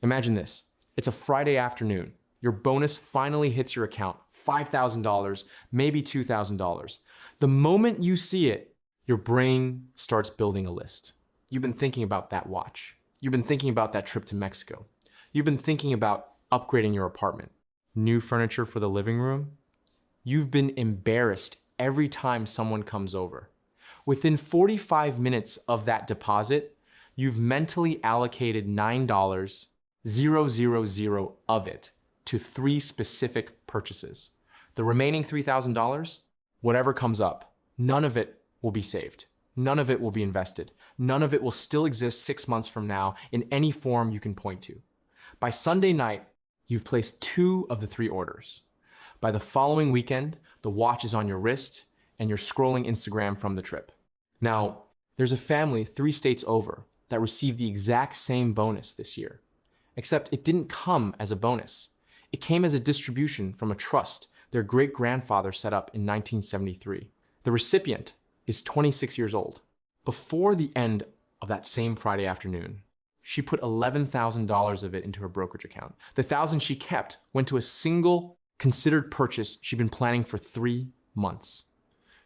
Imagine this. It's a Friday afternoon. Your bonus finally hits your account, $5,000, maybe $2,000. The moment you see it, your brain starts building a list. You've been thinking about that watch. You've been thinking about that trip to Mexico. You've been thinking about upgrading your apartment. New furniture for the living room. You've been embarrassed every time someone comes over. Within 45 minutes of that deposit, you've mentally allocated $9,000 of it to 3 specific purchases. The remaining $3,000, whatever comes up, none of it will be saved. None of it will be invested. None of it will still exist 6 months from now in any form you can point to. By Sunday night, you've placed 2 of the 3 orders. By the following weekend, the watch is on your wrist and you're scrolling Instagram from the trip. Now, there's a family 3 states over that received the exact same bonus this year, except it didn't come as a bonus. It came as a distribution from a trust their great-grandfather set up in 1973. The recipient is 26 years old. Before the end of that same Friday afternoon, she put $11,000 of it into her brokerage account. The $1,000 she kept went to a single considered purchase she'd been planning for 3 months.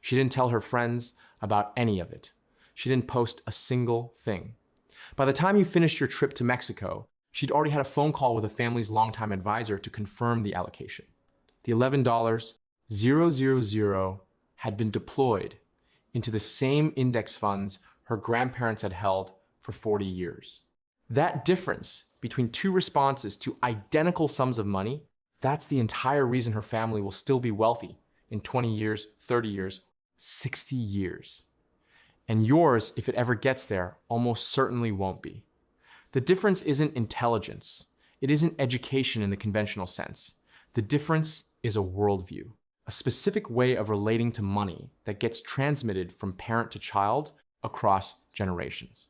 She didn't tell her friends about any of it. She didn't post a single thing. By the time you finished your trip to Mexico, she'd already had a phone call with the family's longtime advisor to confirm the allocation. The $11,000 had been deployed into the same index funds her grandparents had held for 40 years. That difference between 2 responses to identical sums of money, that's the entire reason her family will still be wealthy in 20 years, 30 years, 60 years. And yours, if it ever gets there, almost certainly won't be. The difference isn't intelligence. It isn't education in the conventional sense. The difference is a worldview, a specific way of relating to money that gets transmitted from parent to child across generations.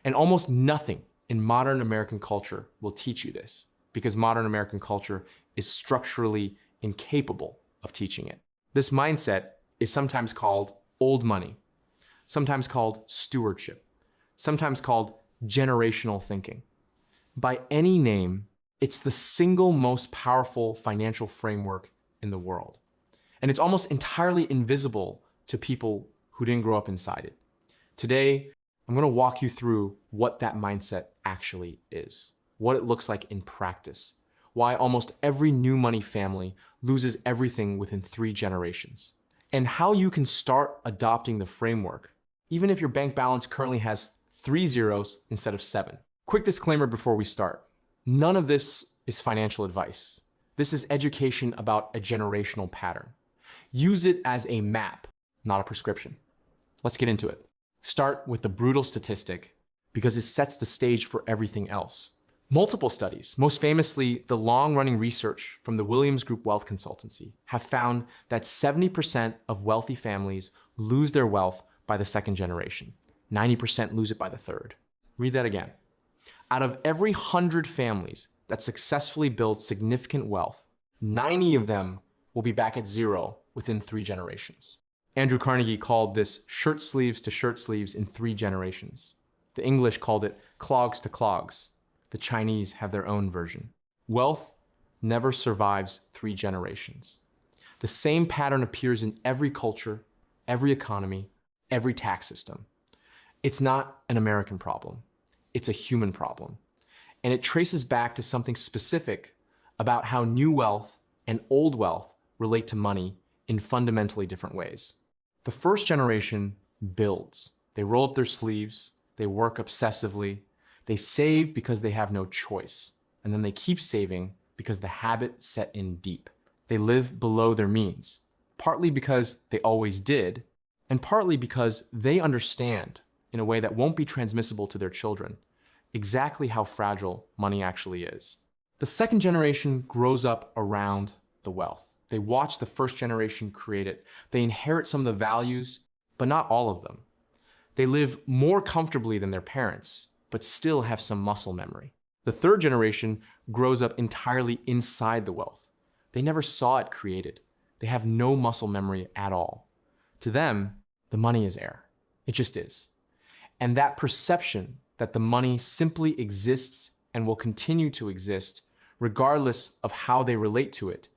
And almost nothing in modern American culture will teach you this, because modern American culture is structurally incapable of teaching it. This mindset is sometimes called old money, sometimes called stewardship, sometimes called generational thinking. By any name, it's the single most powerful financial framework in the world. And it's almost entirely invisible to people who didn't grow up inside it. Today, I'm going to walk you through what that mindset actually is, what it looks like in practice, why almost every new money family loses everything within 3 generations, and how you can start adopting the framework, even if your bank balance currently has 3 zeros instead of 7. Quick disclaimer before we start. None of this is financial advice. This is education about a generational pattern. Use it as a map, not a prescription. Let's get into it. Start with the brutal statistic because it sets the stage for everything else. Multiple studies, most famously the long-running research from the Williams Group Wealth Consultancy, have found that 70% of wealthy families lose their wealth by the 2nd generation. 90% lose it by the 3rd. Read that again. Out of every 100 families that successfully build significant wealth, 90 of them will be back at 0 within 3 generations. Andrew Carnegie called this shirt sleeves to shirt sleeves in 3 generations. The English called it clogs to clogs. The Chinese have their own version. Wealth never survives 3 generations. The same pattern appears in every culture, every economy, every tax system. It's not an American problem. It's a human problem. And it traces back to something specific about how new wealth and old wealth relate to money in fundamentally different ways. The first generation builds. They roll up their sleeves, they work obsessively, they save because they have no choice, and then they keep saving because the habit set in deep. They live below their means, partly because they always did, and partly because they understand, in a way that won't be transmissible to their children, exactly how fragile money actually is. The second generation grows up around the wealth. They watch the first generation create it. They inherit some of the values, but not all of them. They live more comfortably than their parents, but still have some muscle memory. The third generation grows up entirely inside the wealth. They never saw it created. They have no muscle memory at all. To them, the money is air. It just is. And that perception that the money simply exists and will continue to exist, regardless of how they relate to it,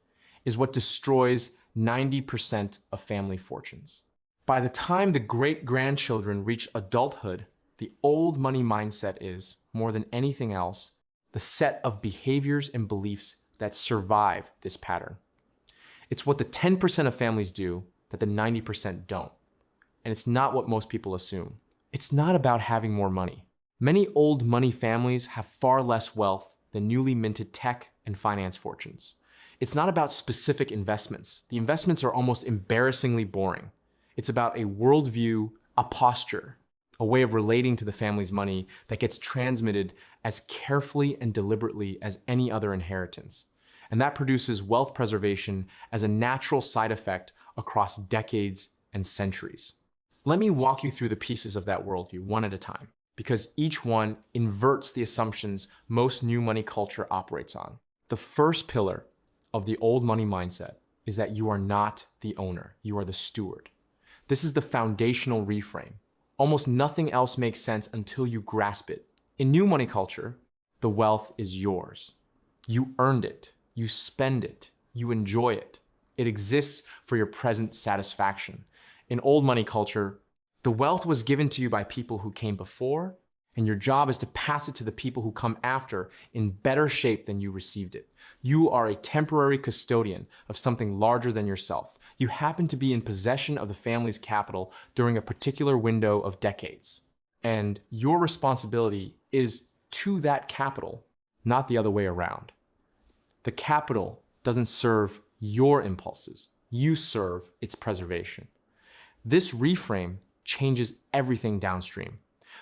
is what destroys 90% of family fortunes. By the time the great-grandchildren reach adulthood, the old money mindset is, more than anything else, the set of behaviors and beliefs that survive this pattern. It's what the 10% of families do that the 90% don't. And it's not what most people assume. It's not about having more money. Many old money families have far less wealth than newly minted tech and finance fortunes. It's not about specific investments. The investments are almost embarrassingly boring. It's about a worldview, a posture, a way of relating to the family's money that gets transmitted as carefully and deliberately as any other inheritance. And that produces wealth preservation as a natural side effect across decades and centuries. Let me walk you through the pieces of that worldview one at a time, because each one inverts the assumptions most new money culture operates on. The first pillar of the old money mindset is that you are not the owner, you are the steward. This is the foundational reframe. Almost nothing else makes sense until you grasp it. In new money culture, the wealth is yours. You earned it, you spend it, you enjoy it. It exists for your present satisfaction. In old money culture, the wealth was given to you by people who came before, and your job is to pass it to the people who come after in better shape than you received it. You are a temporary custodian of something larger than yourself. You happen to be in possession of the family's capital during a particular window of decades. And your responsibility is to that capital, not the other way around. The capital doesn't serve your impulses. You serve its preservation. This reframe changes everything downstream.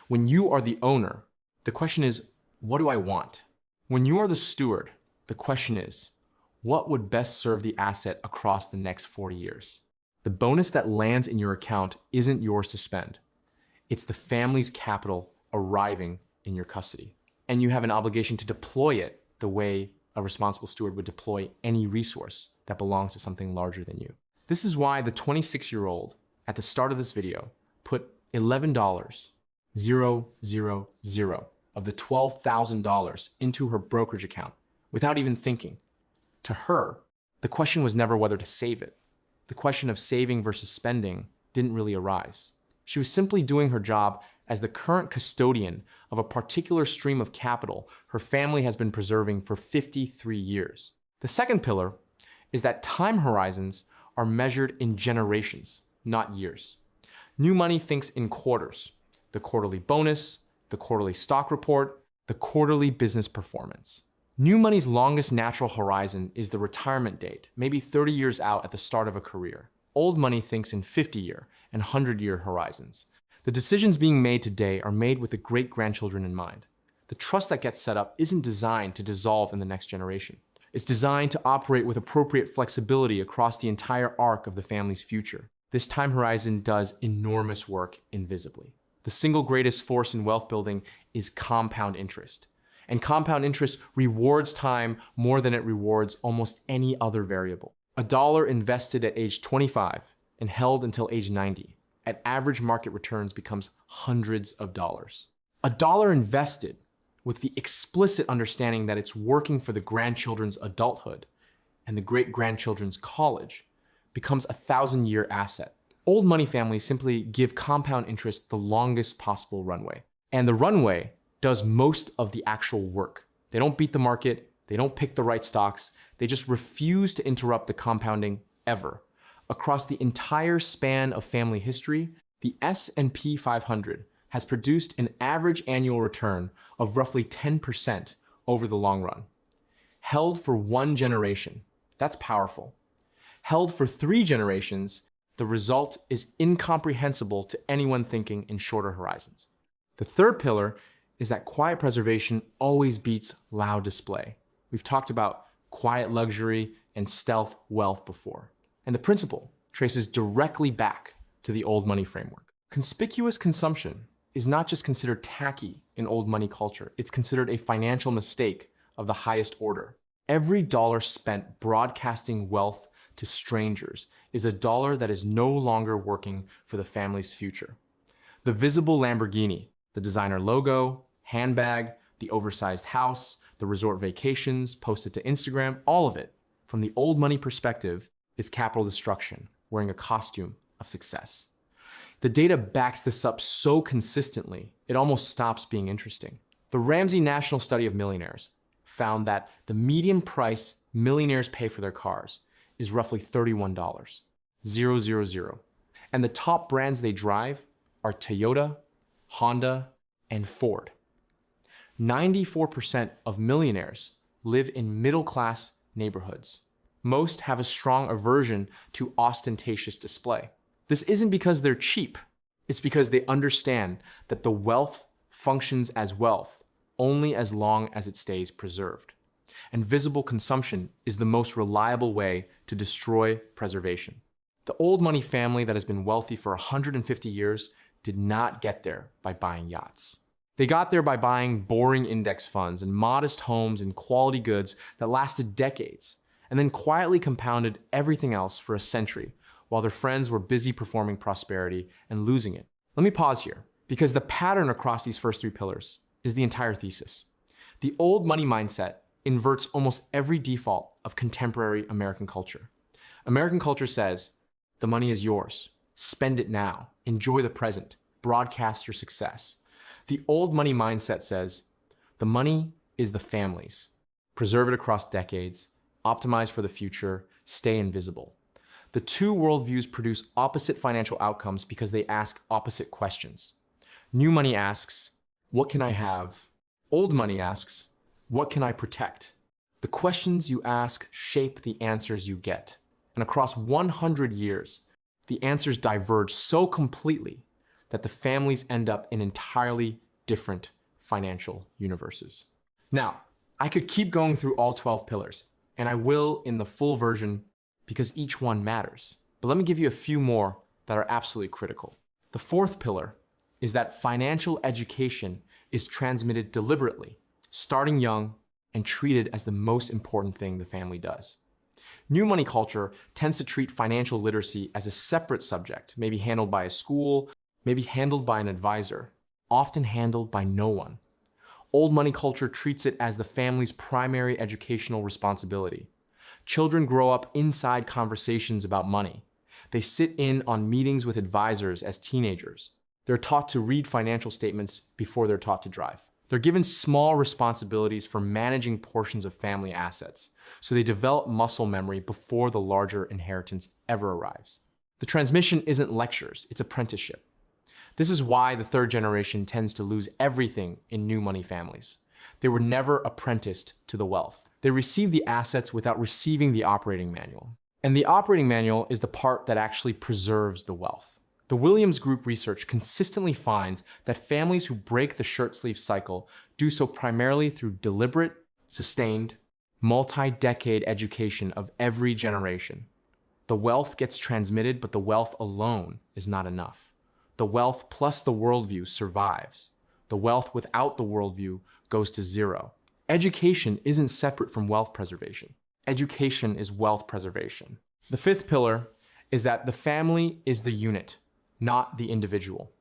When you are the owner, the question is, what do I want? When you are the steward, the question is, what would best serve the asset across the next 40 years? The bonus that lands in your account isn't yours to spend. It's the family's capital arriving in your custody. And you have an obligation to deploy it the way a responsible steward would deploy any resource that belongs to something larger than you. This is why the 26-year-old at the start of this video put $11,000 of the $12,000 into her brokerage account without even thinking. To her, the question was never whether to save it. The question of saving versus spending didn't really arise. She was simply doing her job as the current custodian of a particular stream of capital her family has been preserving for 53 years. The second pillar is that time horizons are measured in generations, not years. New money thinks in quarters: the quarterly bonus, the quarterly stock report, the quarterly business performance. New money's longest natural horizon is the retirement date, maybe 30 years out at the start of a career. Old money thinks in 50-year and 100-year horizons. The decisions being made today are made with the great-grandchildren in mind. The trust that gets set up isn't designed to dissolve in the next generation. It's designed to operate with appropriate flexibility across the entire arc of the family's future. This time horizon does enormous work invisibly. The single greatest force in wealth building is compound interest. And compound interest rewards time more than it rewards almost any other variable. $1 invested at age 25 and held until age 90 at average market returns becomes hundreds of dollars. $1 invested with the explicit understanding that it's working for the grandchildren's adulthood and the great-grandchildren's college becomes a 1,000-year asset. Old money families simply give compound interest the longest possible runway. And the runway does most of the actual work. They don't beat the market, they don't pick the right stocks, they just refuse to interrupt the compounding ever. Across the entire span of family history, the S&P 500 has produced an average annual return of roughly 10% over the long run. Held for one generation, that's powerful. Held for 3 generations, the result is incomprehensible to anyone thinking in shorter horizons. The third pillar is that quiet preservation always beats loud display. We've talked about quiet luxury and stealth wealth before. And the principle traces directly back to the old money framework. Conspicuous consumption is not just considered tacky in old money culture, it's considered a financial mistake of the highest order. Every dollar spent broadcasting wealth to strangers is a dollar that is no longer working for the family's future. The visible Lamborghini, the designer logo, handbag, The oversized house, the resort vacations posted to Instagram, all of it, from the old money perspective, is capital destruction, wearing a costume of success. The data backs this up so consistently, it almost stops being interesting. The Ramsey National Study of Millionaires found that the median price millionaires pay for their cars is roughly $31, 000. And the top brands they drive are Toyota, Honda, and Ford. 94% of millionaires live in middle-class neighborhoods. Most have a strong aversion to ostentatious display. This isn't because they're cheap. It's because they understand that the wealth functions as wealth only as long as it stays preserved. And visible consumption is the most reliable way to destroy preservation. The old money family that has been wealthy for 150 years did not get there by buying yachts. They got there by buying boring index funds and modest homes and quality goods that lasted decades, and then quietly compounded everything else for a century while their friends were busy performing prosperity and losing it. Let me pause here, because the pattern across these first three pillars is the entire thesis. The old money mindset inverts almost every default of contemporary American culture. American culture says, the money is yours. Spend it now. Enjoy the present. Broadcast your success. The old money mindset says, the money is the family's. Preserve it across decades. Optimize for the future. Stay invisible. The two worldviews produce opposite financial outcomes because they ask opposite questions. New money asks, what can I have? Old money asks, what can I protect? The questions you ask shape the answers you get. And across 100 years, the answers diverge so completely that the families end up in entirely different financial universes. Now, I could keep going through all 12 pillars, and I will in the full version because each one matters. But let me give you a few more that are absolutely critical. The fourth pillar is that financial education is transmitted deliberately, starting young and treated as the most important thing the family does. New money culture tends to treat financial literacy as a separate subject, maybe handled by a school, maybe handled by an advisor, often handled by no one. Old money culture treats it as the family's primary educational responsibility. Children grow up inside conversations about money. They sit in on meetings with advisors as teenagers. They're taught to read financial statements before they're taught to drive. They're given small responsibilities for managing portions of family assets, so they develop muscle memory before the larger inheritance ever arrives. The transmission isn't lectures, it's apprenticeship. This is why the third generation tends to lose everything in new money families. They were never apprenticed to the wealth. They received the assets without receiving the operating manual. And the operating manual is the part that actually preserves the wealth. The Williams Group research consistently finds that families who break the shirt sleeve cycle do so primarily through deliberate, sustained, multi-decade education of every generation. The wealth gets transmitted, but the wealth alone is not enough. The wealth plus the worldview survives. The wealth without the worldview goes to zero. Education isn't separate from wealth preservation. Education is wealth preservation. The fifth pillar is that the family is the unit, not the individual.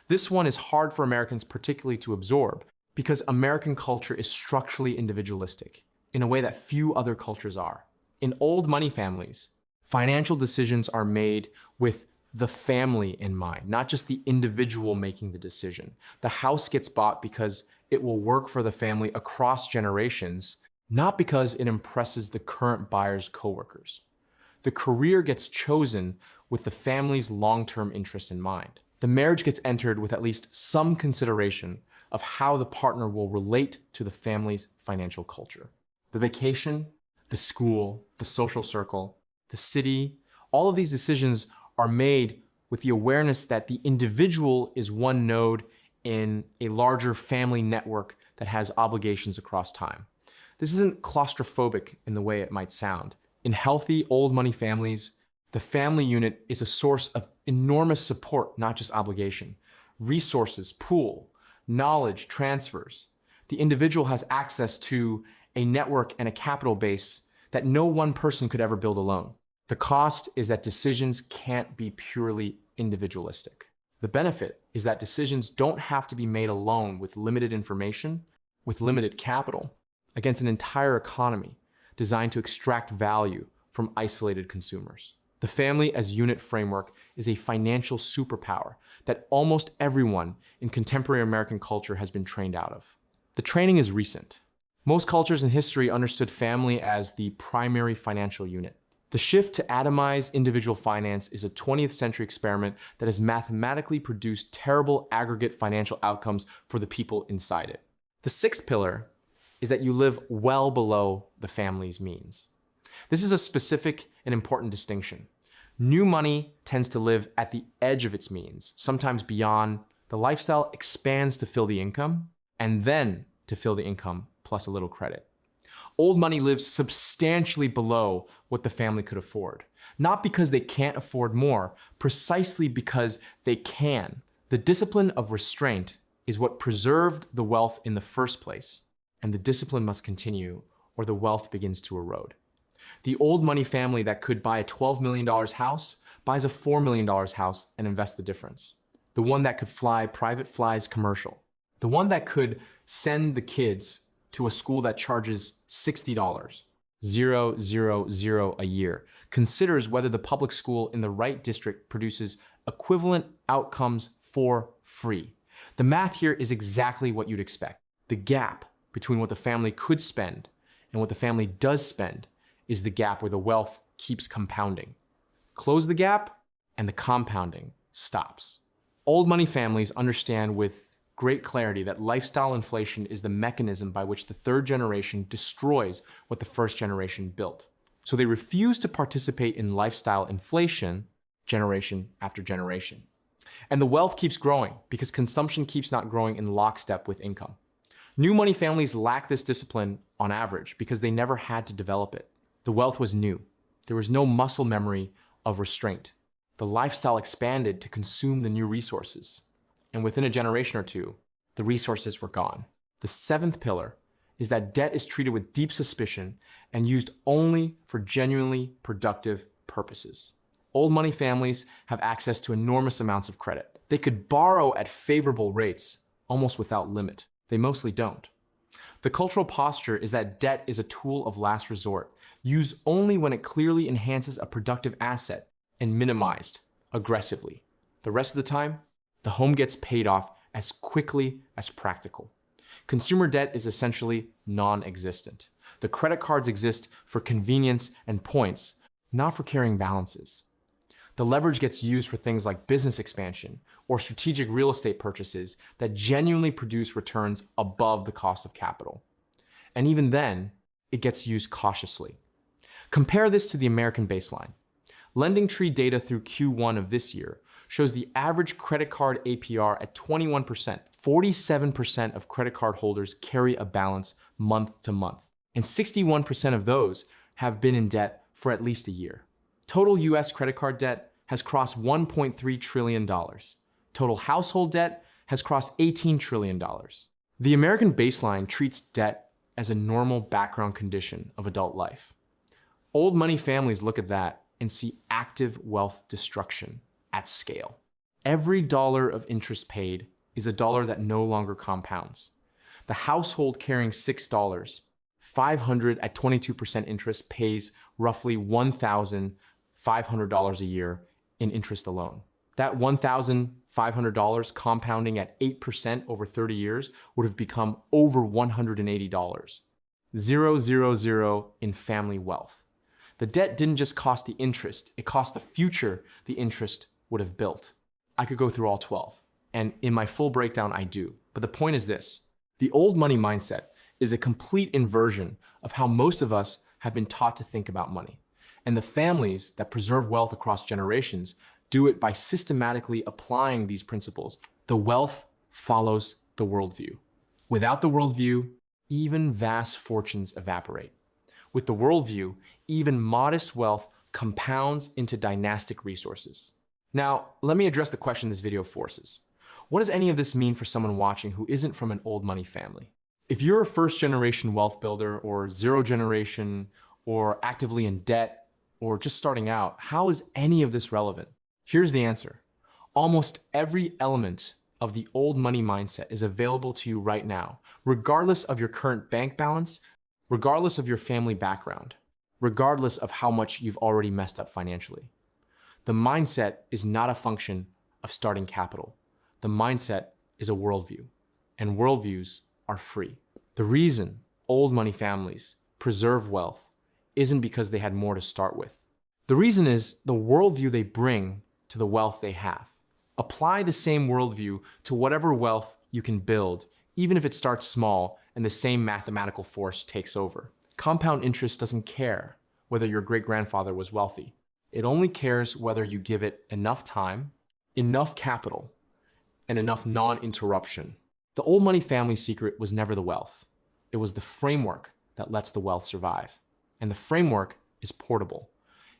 This one is hard for Americans particularly to absorb because American culture is structurally individualistic in a way that few other cultures are. In old money families, financial decisions are made with the family in mind, not just the individual making the decision. The house gets bought because it will work for the family across generations, not because it impresses the current buyer's coworkers. The career gets chosen with the family's long-term interest in mind. The marriage gets entered with at least some consideration of how the partner will relate to the family's financial culture. The vacation, the school, the social circle, the city, all of these decisions are made with the awareness that the individual is one node in a larger family network that has obligations across time. This isn't claustrophobic in the way it might sound. In healthy old money families, the family unit is a source of enormous support, not just obligation. Resources pool, knowledge transfers. The individual has access to a network and a capital base that no one person could ever build alone. The cost is that decisions can't be purely individualistic. The benefit is that decisions don't have to be made alone with limited information, with limited capital against an entire economy designed to extract value from isolated consumers. The family as unit framework is a financial superpower that almost everyone in contemporary American culture has been trained out of. The training is recent. Most cultures in history understood family as the primary financial unit. The shift to atomize individual finance is a 20th century experiment that has mathematically produced terrible aggregate financial outcomes for the people inside it. The sixth pillar is that you live well below the family's means. This is a specific and important distinction. New money tends to live at the edge of its means, sometimes beyond. The lifestyle expands to fill the income, and then to fill the income plus a little credit. Old money lives substantially below what the family could afford. Not because they can't afford more, precisely because they can. The discipline of restraint is what preserved the wealth in the first place, and the discipline must continue or the wealth begins to erode. The old money family that could buy a $12 million house buys a $4 million house and invests the difference. The one that could fly private flies commercial. The one that could send the kids to a school that charges $60, $000 a year, considers whether the public school in the right district produces equivalent outcomes for free. The math here is exactly what you'd expect. The gap between what the family could spend and what the family does spend is the gap where the wealth keeps compounding. Close the gap and the compounding stops. Old money families understand with great clarity that lifestyle inflation is the mechanism by which the third generation destroys what the first generation built. So they refuse to participate in lifestyle inflation generation after generation. And the wealth keeps growing because consumption keeps not growing in lockstep with income. New money families lack this discipline on average because they never had to develop it. The wealth was new. There was no muscle memory of restraint. The lifestyle expanded to consume the new resources. And within a generation or two, the resources were gone. The seventh pillar is that debt is treated with deep suspicion and used only for genuinely productive purposes. Old money families have access to enormous amounts of credit. They could borrow at favorable rates, almost without limit. They mostly don't. The cultural posture is that debt is a tool of last resort, used only when it clearly enhances a productive asset and minimized aggressively. The rest of the time, the home gets paid off as quickly as practical. Consumer debt is essentially non-existent. The credit cards exist for convenience and points, not for carrying balances. The leverage gets used for things like business expansion or strategic real estate purchases that genuinely produce returns above the cost of capital. And even then, it gets used cautiously. Compare this to the American baseline. LendingTree data through Q1 of this year shows the average credit card APR at 21%. 47% of credit card holders carry a balance month to month, and 61% of those have been in debt for at least a year. Total US credit card debt has crossed $1.3 trillion. Total household debt has crossed $18 trillion. The American baseline treats debt as a normal background condition of adult life. Old money families look at that and see active wealth destruction at scale. Every dollar of interest paid is a dollar that no longer compounds. The household carrying $6, 500 at 22% interest pays roughly $1,500 a year in interest alone. That $1,500 compounding at 8% over 30 years would have become over $180. 000 in family wealth. The debt didn't just cost the interest, it cost the future the interest would have built. I could go through all 12, and in my full breakdown I do. But the point is this: the old money mindset is a complete inversion of how most of us have been taught to think about money. And the families that preserve wealth across generations do it by systematically applying these principles. The wealth follows the worldview. Without the worldview, even vast fortunes evaporate. With the worldview, even modest wealth compounds into dynastic resources. Now, let me address the question this video forces. What does any of this mean for someone watching who isn't from an old money family? If you're a first generation wealth builder or zero generation or actively in debt or just starting out, how is any of this relevant? Here's the answer. Almost every element of the old money mindset is available to you right now, regardless of your current bank balance, regardless of your family background, regardless of how much you've already messed up financially. The mindset is not a function of starting capital. The mindset is a worldview, and worldviews are free. The reason old money families preserve wealth isn't because they had more to start with. The reason is the worldview they bring to the wealth they have. Apply the same worldview to whatever wealth you can build, even if it starts small and the same mathematical force takes over. Compound interest doesn't care whether your great-grandfather was wealthy. It only cares whether you give it enough time, enough capital, and enough non-interruption. The old money family secret was never the wealth. It was the framework that lets the wealth survive. And the framework is portable.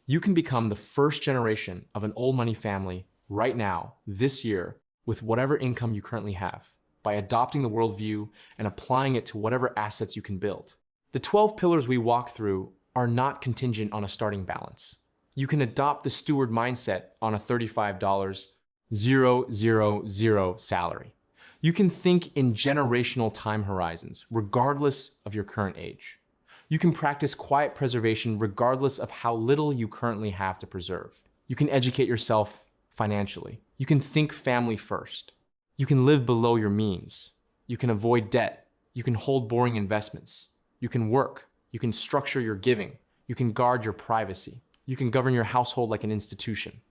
You can become the first generation of an old money family right now, this year, with whatever income you currently have, by adopting the worldview and applying it to whatever assets you can build. The 12 pillars we walk through are not contingent on a starting balance. You can adopt the steward mindset on a $35,000 salary. You can think in generational time horizons, regardless of your current age. You can practice quiet preservation regardless of how little you currently have to preserve. You can educate yourself financially. You can think family first. You can live below your means. You can avoid debt. You can hold boring investments. You can work. You can structure your giving. You can guard your privacy. You can govern your household like an institution.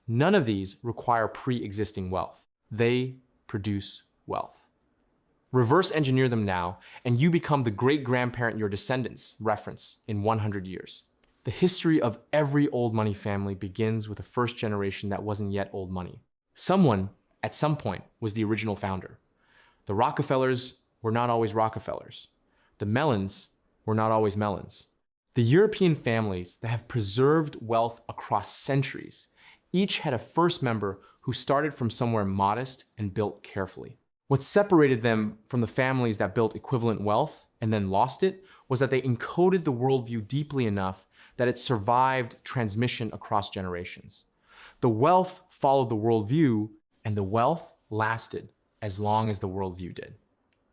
None of these require pre-existing wealth. They produce wealth. Reverse engineer them now, and you become the great-grandparent your descendants reference in 100 years. The history of every old money family begins with a first generation that wasn't yet old money. Someone, at some point, was the original founder. The Rockefellers were not always Rockefellers. The Mellons were not always Mellons. The European families that have preserved wealth across centuries each had a first member who started from somewhere modest and built carefully. What separated them from the families that built equivalent wealth and then lost it was that they encoded the worldview deeply enough that it survived transmission across generations. The wealth followed the worldview, and the wealth lasted as long as the worldview did.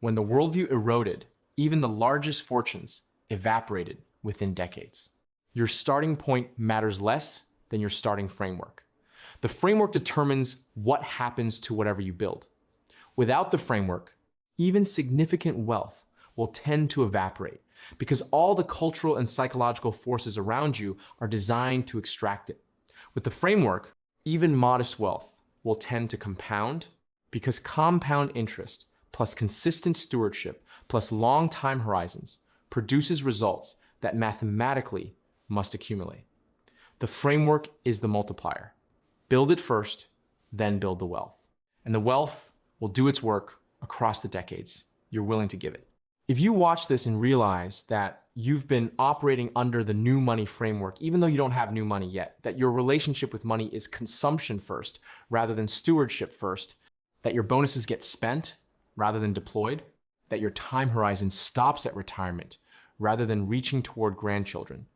When the worldview eroded, even the largest fortunes evaporated within decades. Your starting point matters less than your starting framework. The framework determines what happens to whatever you build. Without the framework, even significant wealth will tend to evaporate because all the cultural and psychological forces around you are designed to extract it. With the framework, even modest wealth will tend to compound because compound interest plus consistent stewardship plus long time horizons produces results that mathematically must accumulate. The framework is the multiplier. Build it first, then build the wealth. And the wealth will do its work across the decades you're willing to give it. If you watch this and realize that you've been operating under the new money framework, even though you don't have new money yet, that your relationship with money is consumption first rather than stewardship first, that your bonuses get spent rather than deployed, that your time horizon stops at retirement rather than reaching toward grandchildren,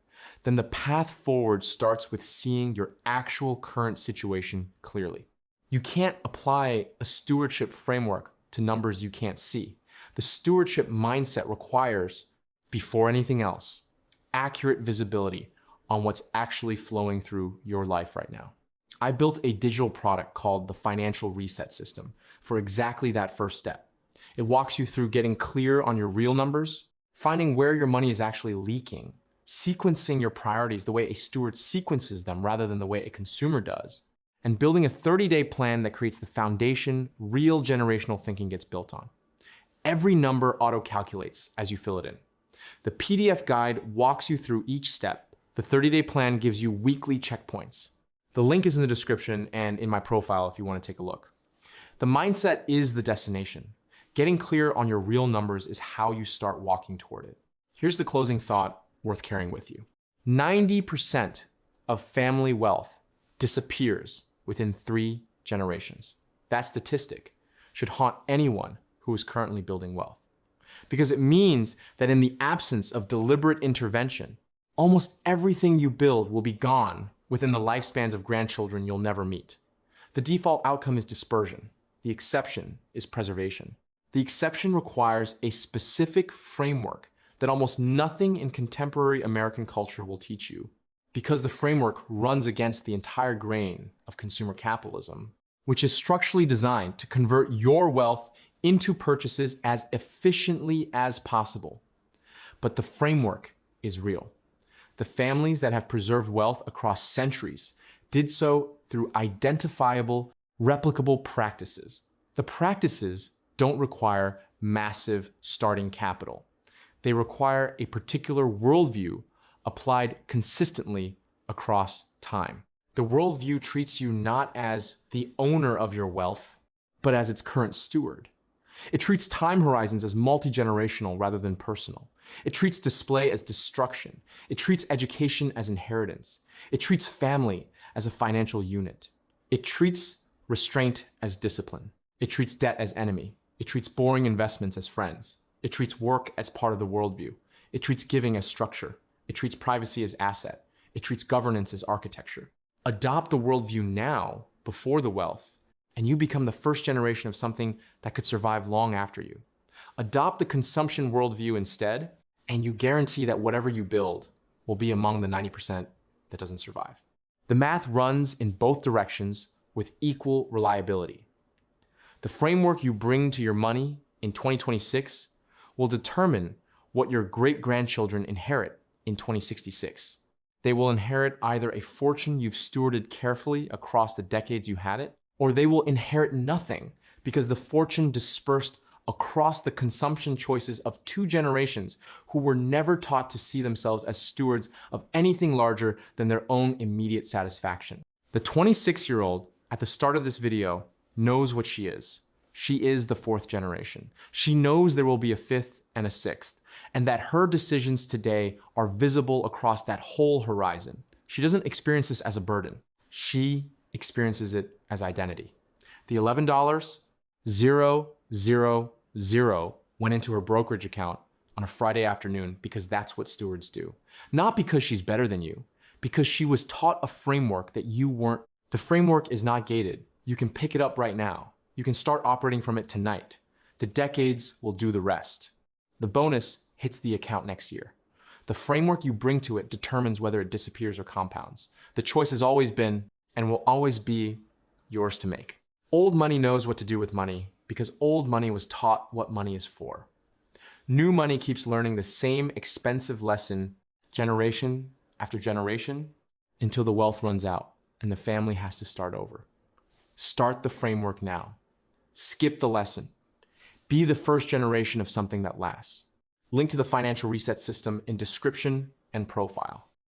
then the path forward starts with seeing your actual current situation clearly. You can't apply a stewardship framework to numbers you can't see. The stewardship mindset requires, before anything else, accurate visibility on what's actually flowing through your life right now. I built a digital product called the Financial Reset System for exactly that first step. It walks you through getting clear on your real numbers, finding where your money is actually leaking, sequencing your priorities the way a steward sequences them rather than the way a consumer does, and building a 30-day plan that creates the foundation real generational thinking gets built on. Every number auto-calculates as you fill it in. The PDF guide walks you through each step. The 30-day plan gives you weekly checkpoints. The link is in the description and in my profile if you want to take a look. The mindset is the destination. Getting clear on your real numbers is how you start walking toward it. Here's the closing thought worth carrying with you. 90% of family wealth disappears within 3 generations. That statistic should haunt anyone who is currently building wealth, because it means that in the absence of deliberate intervention, almost everything you build will be gone within the lifespans of grandchildren you'll never meet. The default outcome is dispersion. The exception is preservation. The exception requires a specific framework that almost nothing in contemporary American culture will teach you, because the framework runs against the entire grain of consumer capitalism, which is structurally designed to convert your wealth into purchases as efficiently as possible. But the framework is real. The families that have preserved wealth across centuries did so through identifiable, replicable practices. The practices don't require massive starting capital. They require a particular worldview applied consistently across time. The worldview treats you not as the owner of your wealth, but as its current steward. It treats time horizons as multi-generational rather than personal. It treats display as destruction. It treats education as inheritance. It treats family as a financial unit. It treats restraint as discipline. It treats debt as enemy. It treats boring investments as friends. It treats work as part of the worldview. It treats giving as structure. It treats privacy as asset. It treats governance as architecture. Adopt the worldview now, before the wealth, and you become the first generation of something that could survive long after you. Adopt the consumption worldview instead, and you guarantee that whatever you build will be among the 90% that doesn't survive. The math runs in both directions with equal reliability. The framework you bring to your money in 2026 will determine what your great-grandchildren inherit in 2066. They will inherit either a fortune you've stewarded carefully across the decades you had it, or they will inherit nothing because the fortune dispersed across the consumption choices of two generations who were never taught to see themselves as stewards of anything larger than their own immediate satisfaction. The 26-year-old at the start of this video knows what she is. She is the fourth generation. She knows there will be a fifth and a sixth, and that her decisions today are visible across that whole horizon. She doesn't experience this as a burden. She experiences it as identity. The $11,000 went into her brokerage account on a Friday afternoon because that's what stewards do. Not because she's better than you, because she was taught a framework that you weren't. The framework is not gated. You can pick it up right now. You can start operating from it tonight. The decades will do the rest. The bonus hits the account next year. The framework you bring to it determines whether it disappears or compounds. The choice has always been and will always be yours to make. Old money knows what to do with money because old money was taught what money is for. New money keeps learning the same expensive lesson generation after generation until the wealth runs out and the family has to start over. Start the framework now. Skip the lesson. Be the first generation of something that lasts. Link to the Financial Reset System in description and profile.